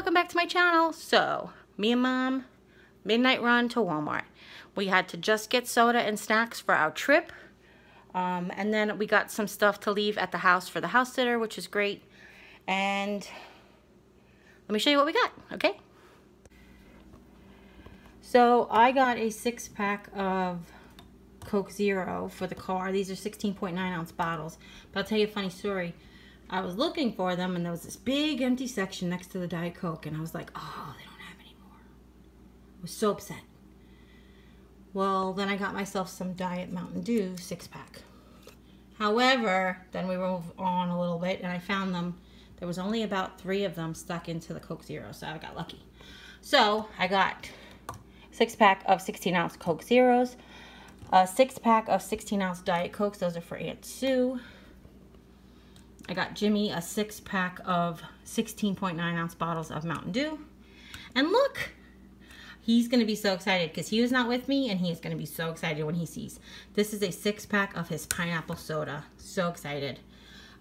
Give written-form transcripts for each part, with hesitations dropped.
welcome back to my channel. So, me and Mom, midnight run to Walmart. We had to just get soda and snacks for our trip. And then we got some stuff to leave at the house for the house sitter, which is great. And let me show you what we got, okay? So, I got a 6-pack of Coke Zero for the car. These are 16.9 ounce bottles. But I'll tell you a funny story. I was looking for them and there was this big empty section next to the Diet Coke and I was like, oh, they don't have any more. I was so upset. Well, then I got myself some Diet Mountain Dew 6-pack. However, then we moved on a little bit and I found them. There was only about 3 of them stuck into the Coke Zero, so I got lucky. So I got a 6-pack of 16 ounce Coke Zeros, a 6-pack of 16 ounce Diet Cokes. Those are for Aunt Sue. I got Jimmy a 6-pack of 16.9 ounce bottles of Mountain Dew. And look, he's going to be so excited because he was not with me and he is going to be so excited when he sees. This is a 6-pack of his pineapple soda. So excited.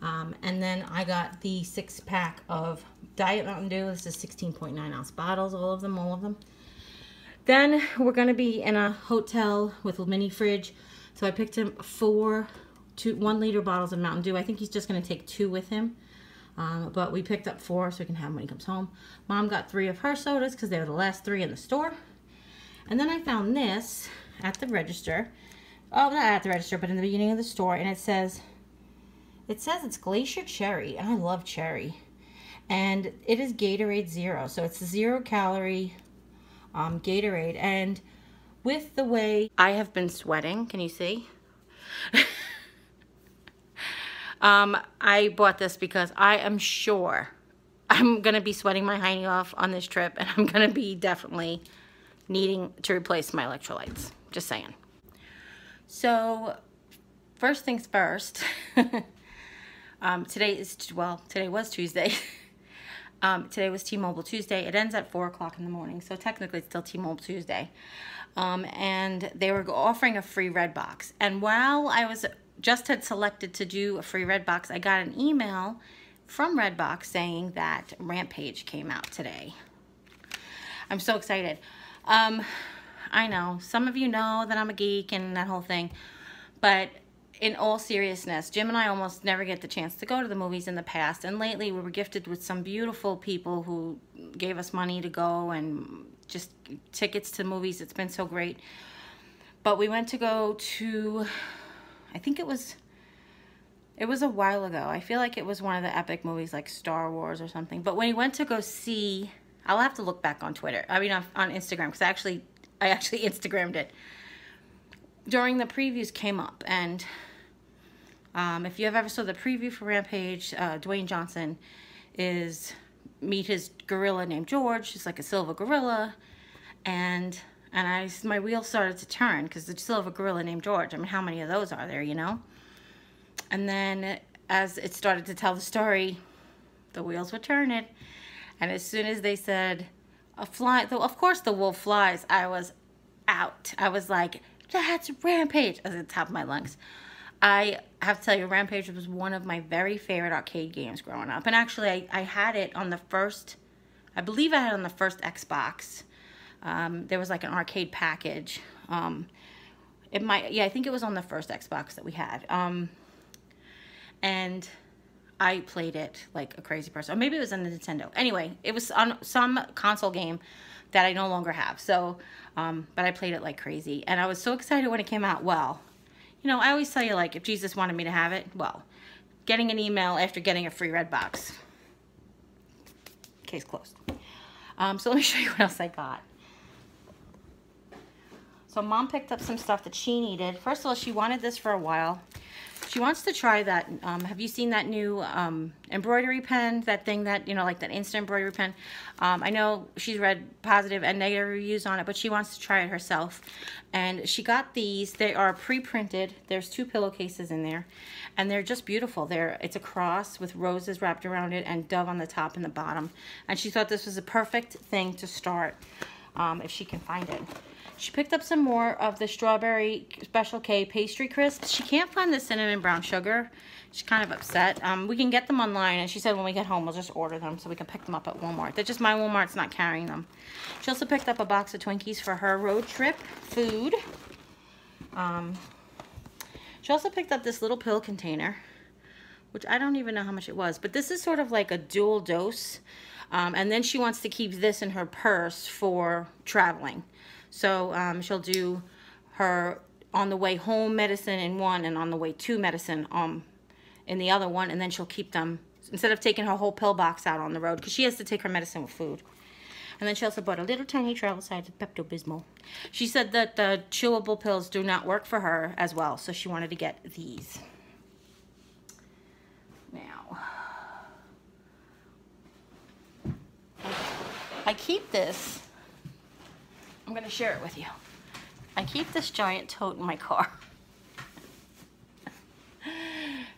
And then I got the 6-pack of Diet Mountain Dew. This is 16.9 ounce bottles, all of them. Then we're going to be in a hotel with a mini fridge. So I picked him 4 1-liter bottles of Mountain Dew. I think he's just going to take 2 with him. But we picked up 4 so we can have them when he comes home. Mom got 3 of her sodas because they were the last 3 in the store. And then I found this at the register. Oh, not at the register, but in the beginning of the store. And it says it's Glacier Cherry. And I love cherry. And it is Gatorade Zero. So it's a 0-calorie Gatorade. And with the way I have been sweating, can you see? I bought this because I am sure I'm going to be sweating my hiney off on this trip and I'm going to be definitely needing to replace my electrolytes. Just saying. So, first things first. Today was Tuesday. Today was T-Mobile Tuesday. It ends at 4 o'clock in the morning, so technically it's still T-Mobile Tuesday. And they were offering a free red box. And while I was just had selected to do a free Redbox, I got an email from Redbox saying that Rampage came out today. I'm so excited. I know, some of you know that I'm a geek and that whole thing, but in all seriousness, Jim and I almost never get the chance to go to the movies in the past, and lately we were gifted with some beautiful people who gave us money to go and just tickets to movies. It's been so great. But we went to go to, I think it was a while ago. I feel like it was one of the epic movies like Star Wars or something. But when we went to go see, I'll have to look back on Twitter. I mean on Instagram, because I actually Instagrammed it. During the previews came up, and if you ever saw the preview for Rampage, Dwayne Johnson meet his gorilla named George. He's like a silver gorilla, and my wheels started to turn because the silver gorilla named George. I mean, how many of those are there, you know? And then as it started to tell the story, the wheels were turning. And as soon as they said, of course the wolf flies, I was out. I was like, that's Rampage, at the top of my lungs. I have to tell you, Rampage was one of my very favorite arcade games growing up. And actually, I had it on the first, I believe I had it on the first Xbox. There was like an arcade package. I think it was on the first Xbox that we had. And I played it like a crazy person. Or maybe it was on the Nintendo. Anyway, it was on some console game that I no longer have. So, but I played it like crazy. And I was so excited when it came out. Well, you know, I always tell you, like, if Jesus wanted me to have it, well, getting an email after getting a free red box. Case closed. So let me show you what else I got. So Mom picked up some stuff that she needed. First of all, she wanted this for a while. She wants to try that. Have you seen that new embroidery pen? That thing that, you know, like that instant embroidery pen. I know she's read positive and negative reviews on it, but she wants to try it herself. And she got these. They are pre-printed. There's 2 pillowcases in there. And they're just beautiful. It's a cross with roses wrapped around it and dove on the top and the bottom. And she thought this was a perfect thing to start if she can find it. She picked up some more of the strawberry Special K pastry crisps. She can't find the cinnamon brown sugar. She's kind of upset. We can get them online, and she said when we get home we'll just order them so we can pick them up at Walmart. They're just my Walmart's not carrying them. She also picked up a box of Twinkies for her road trip food. She also picked up this little pill container, which I don't even know how much it was, but this is sort of like a dual dose. And then she wants to keep this in her purse for traveling. So she'll do her on the way home medicine in one and on the way to medicine in the other one, and then she'll keep them instead of taking her whole pill box out on the road because she has to take her medicine with food. And then she also bought a little tiny travel size of Pepto-Bismol. She said that the chewable pills do not work for her as well, so she wanted to get these. Now, I keep this. I'm going to share it with you. I keep this giant tote in my car.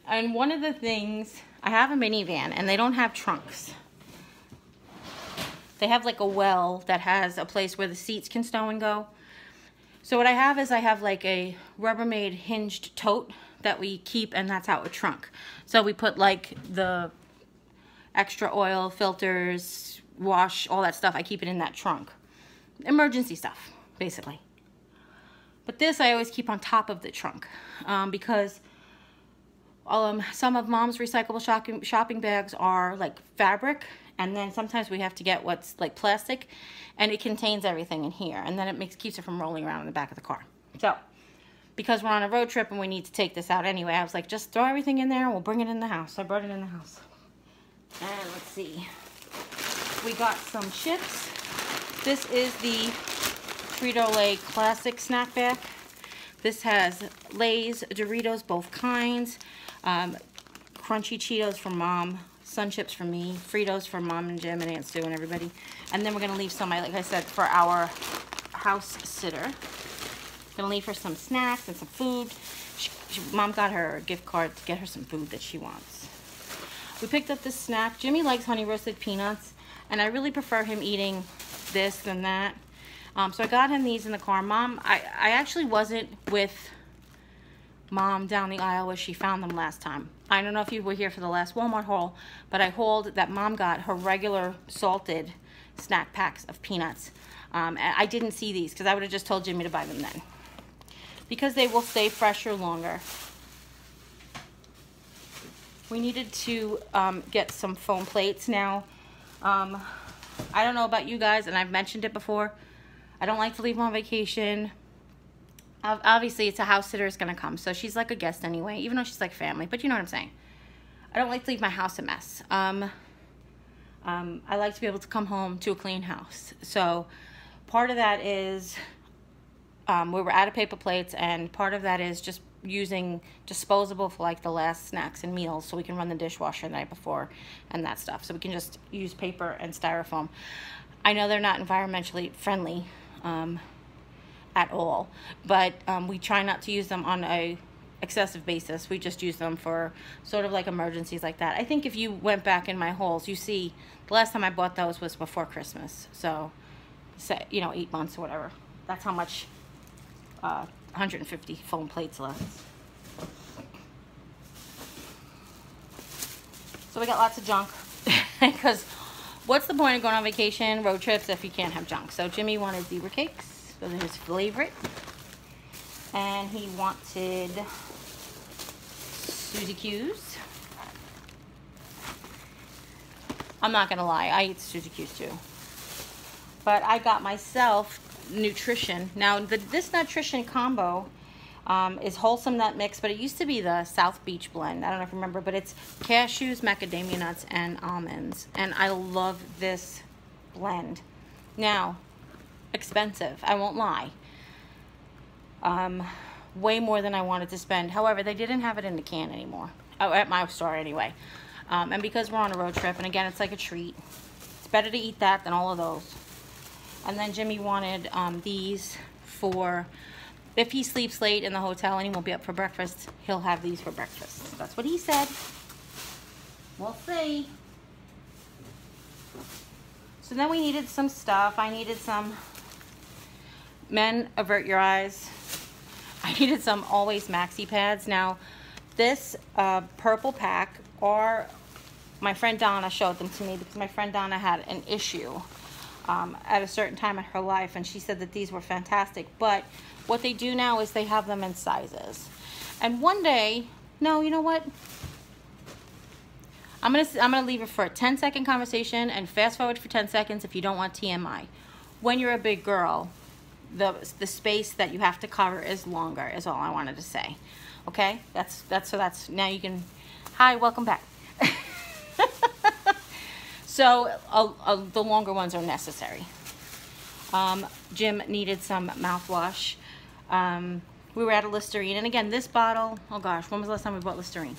And one of the things, I have a minivan and they don't have trunks. They have like a well that has a place where the seats can stow and go. So what I have is I have like a Rubbermaid hinged tote that we keep, and that's out a trunk. So we put like the extra oil, filters, wash, all that stuff. I keep it in that trunk. Emergency stuff, basically. But this I always keep on top of the trunk because some of Mom's recyclable shopping bags are like fabric, and then sometimes we have to get what's like plastic, and it contains everything in here, and then it keeps it from rolling around in the back of the car. So because we're on a road trip and we need to take this out anyway, I was like, just throw everything in there and we'll bring it in the house. So I brought it in the house. And let's see. We got some chips. This is the Frito-Lay Classic Snack Bag. This has Lay's, Doritos, both kinds, Crunchy Cheetos for Mom, Sun Chips for me, Fritos for Mom and Jim and Aunt Sue and everybody. And then we're going to leave some, like I said, for our house sitter. Going to leave her some snacks and some food. Mom got her a gift card to get her some food that she wants. We picked up this snack. Jimmy likes honey roasted peanuts, and I really prefer him eating this than that. So I got him these in the car. Mom, I actually wasn't with Mom down the aisle where she found them last time. I don't know if you were here for the last Walmart haul, but I hauled that Mom got her regular salted snack packs of peanuts. And I didn't see these because I would have just told Jimmy to buy them then, because they will stay fresher longer. We needed to get some foam plates now. I don't know about you guys, and I've mentioned it before. I don't like to leave on vacation. Obviously, it's a house sitter is going to come, so she's like a guest anyway, even though she's like family, but you know what I'm saying. I don't like to leave my house a mess. I like to be able to come home to a clean house. So part of that is we were out of paper plates, and part of that is just using disposable for like the last snacks and meals, so we can run the dishwasher the night before and that stuff. So we can just use paper and styrofoam. I know they're not environmentally friendly at all, but we try not to use them on a excessive basis. We just use them for sort of like emergencies like that. I think if you went back in my hauls, you see the last time I bought those was before Christmas. So, you know, 8 months or whatever. That's how much 150 foam plates left. So we got lots of junk because what's the point of going on vacation, road trips, if you can't have junk? So Jimmy wanted zebra cakes. Those are his favorite. And he wanted Suzy Q's. I'm not going to lie, I eat Suzy Q's too. But I got myself nutrition. Now, this nutrition combo is wholesome nut mix, but it used to be the South Beach blend. I don't know if you remember, but it's cashews, macadamia nuts, and almonds. And I love this blend. Now, expensive, I won't lie. Way more than I wanted to spend. However, they didn't have it in the can anymore. Oh, at my store anyway. And because we're on a road trip, and again, it's like a treat. It's better to eat that than all of those. And then Jimmy wanted these for, if he sleeps late in the hotel and he won't be up for breakfast, he'll have these for breakfast. That's what he said. We'll see. So then we needed some stuff. I needed some Men, avert your eyes. I needed some Always Maxi Pads. Now, this purple pack, or my friend Donna showed them to me because my friend Donna had an issue at a certain time in her life, and she said that these were fantastic. But what they do now is they have them in sizes. And one day, no, you know what? I'm gonna leave it for a 10-second conversation and fast forward for 10 seconds if you don't want TMI. When you're a big girl, the space that you have to cover is longer, is all I wanted to say. Okay? That's now you can, hi, welcome back. So the longer ones are necessary. Jim needed some mouthwash. We were at a Listerine, and again, this bottle, oh gosh, when was the last time we bought Listerine?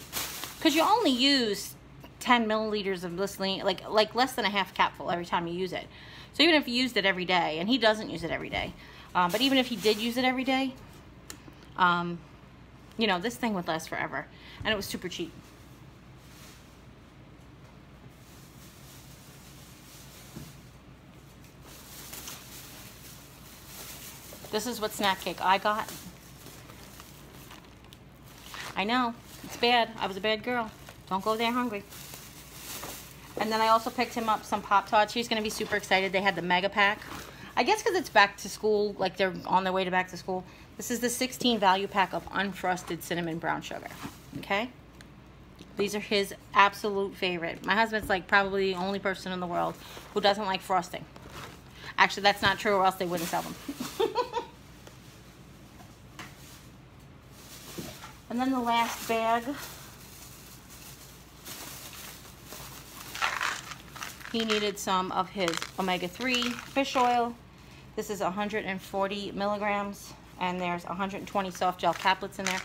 Because you only use 10 milliliters of Listerine, like less than a half capful every time you use it. So even if you used it every day, and he doesn't use it every day, but even if he did use it every day, you know, this thing would last forever, and it was super cheap. This is what snack cake I got. I know, it's bad. I was a bad girl. Don't go there hungry. And then I also picked him up some Pop-Tarts. He's going to be super excited. They had the mega pack. I guess because it's back to school, like they're on their way to back to school. This is the 16 value pack of unfrosted cinnamon brown sugar. Okay? These are his absolute favorite. My husband's like probably the only person in the world who doesn't like frosting. Actually, that's not true, or else they wouldn't sell them. And then the last bag, he needed some of his omega-3 fish oil. This is 140 milligrams, and there's 120 soft gel caplets in there.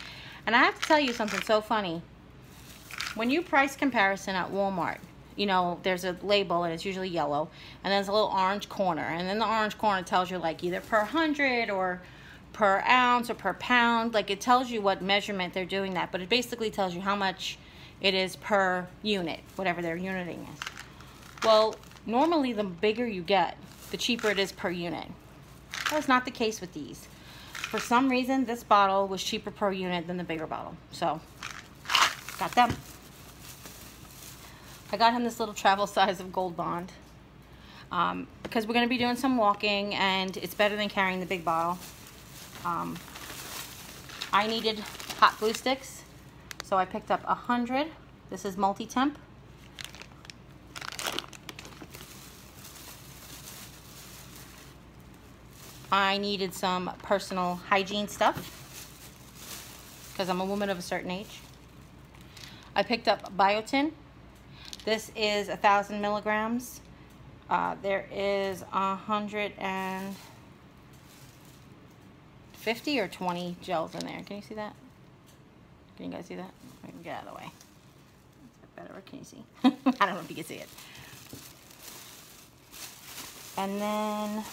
And I have to tell you something so funny. When you price comparison at Walmart, you know, there's a label, and it's usually yellow, and there's a little orange corner, and then the orange corner tells you like either per 100 or per ounce or per pound. Like it tells you what measurement they're doing that, but it basically tells you how much it is per unit, whatever their uniting is. Well, normally the bigger you get, the cheaper it is per unit. That was not the case with these. For some reason, this bottle was cheaper per unit than the bigger bottle. So, got them. I got him this little travel size of Gold Bond. Because we're going to be doing some walking, and it's better than carrying the big bottle. I needed hot glue sticks, so I picked up 100. This is multi-temp. I needed some personal hygiene stuff because I'm a woman of a certain age. I picked up Biotin. This is 1,000 milligrams. There is 150 or 20 gels in there. Can you see that? Can you guys see that? I can get out of the way. Better, or can you see? I don't know if you can see it. And then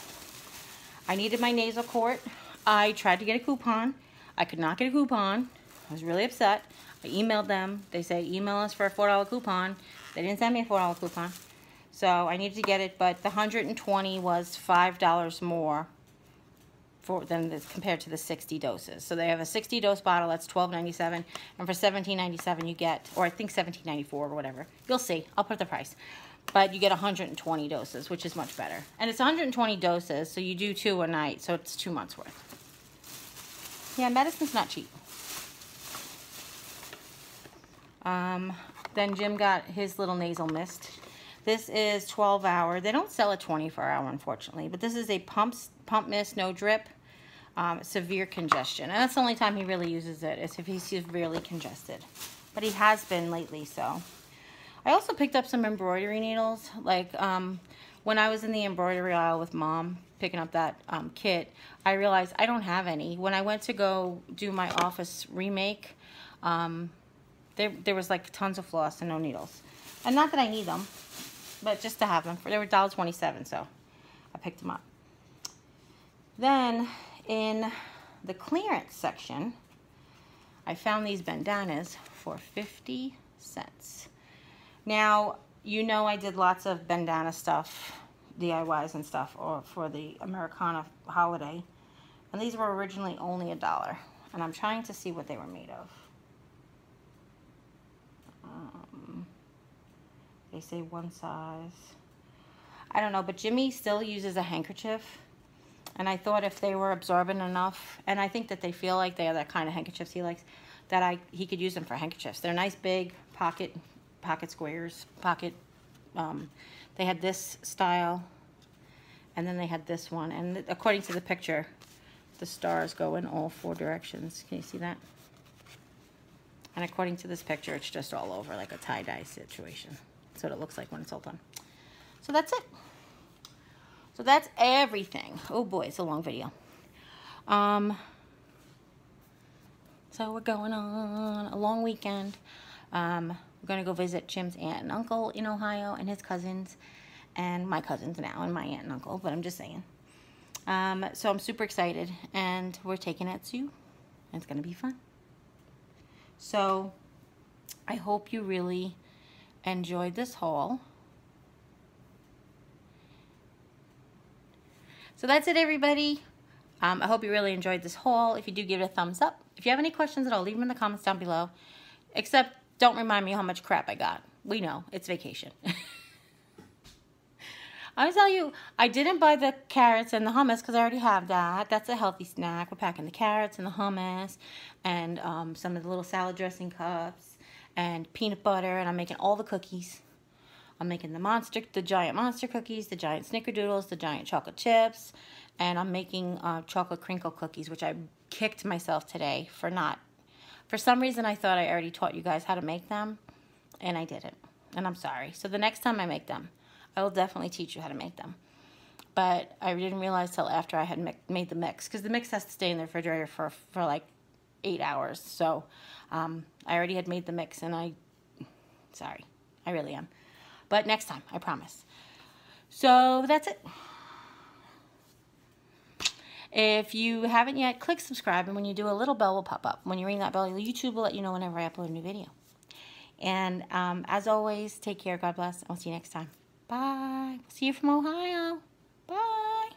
I needed my nasal quart. I tried to get a coupon. I could not get a coupon. I was really upset. I emailed them. They say email us for a $4 coupon. They didn't send me a $4 coupon. So I needed to get it, but the 120 was $5 more compared to the 60 doses. So they have a 60 dose bottle, that's $12.97, and for $17.97 you get, or I think $17.94 or whatever. You'll see. I'll put the price. But you get 120 doses, which is much better. And it's 120 doses, so you do 2 a night, so it's 2 months worth. Yeah, medicine's not cheap. Then Jim got his little nasal mist. This is 12 hour. They don't sell a 24 hour, unfortunately, but this is a pump mist, no drip, severe congestion. And that's the only time he really uses it, is if he's severely congested. But he has been lately, so. I also picked up some embroidery needles. Like when I was in the embroidery aisle with Mom picking up that kit, I realized I don't have any. When I went to go do my office remake, there was like tons of floss and no needles. And not that I need them, but just to have them. They were $1.27, so I picked them up. Then in the clearance section, I found these bandanas for 50 cents. Now, you know I did lots of bandana stuff, DIYs and stuff, or for the Americana holiday. And these were originally only $1. And I'm trying to see what they were made of. They say one size. I don't know, but Jimmy still uses a handkerchief. And I thought if they were absorbent enough, and I think that they feel like they are that kind of handkerchiefs he likes, that he could use them for handkerchiefs. They're nice big pocket squares, they had this style, and then they had this one. And according to the picture, the stars go in all 4 directions. Can you see that? And according to this picture, it's just all over like a tie-dye situation. That's what it looks like when it's all done. So that's it. So that's everything. Oh boy, it's a long video. So we're going on a long weekend. We're going to go visit Jim's aunt and uncle in Ohio and his cousins. And my cousins now and my aunt and uncle, but I'm just saying. So I'm super excited. And we're taking it to, and it's going to be fun. So I hope you really enjoyed this haul. So that's it, everybody. I hope you really enjoyed this haul. If you do, give it a thumbs up. If you have any questions at all, leave them in the comments down below. Except, don't remind me how much crap I got. We know, it's vacation. I tell you, I didn't buy the carrots and the hummus because I already have that. That's a healthy snack. We're packing the carrots and the hummus and some of the little salad dressing cups and peanut butter, and I'm making all the cookies. I'm making the giant monster cookies, the giant snickerdoodles, the giant chocolate chips, and I'm making chocolate crinkle cookies, which I kicked myself today for not. For some reason, I thought I already taught you guys how to make them, and I didn't, and I'm sorry. So the next time I make them, I will definitely teach you how to make them. But I didn't realize till after I had made the mix, because the mix has to stay in the refrigerator for like 8 hours. So I already had made the mix, and sorry, I really am. But next time, I promise. So that's it. If you haven't yet, click subscribe, and when you do, a little bell will pop up. When you ring that bell, YouTube will let you know whenever I upload a new video. And as always, take care, God bless, and I'll see you next time. Bye. See you from Ohio. Bye.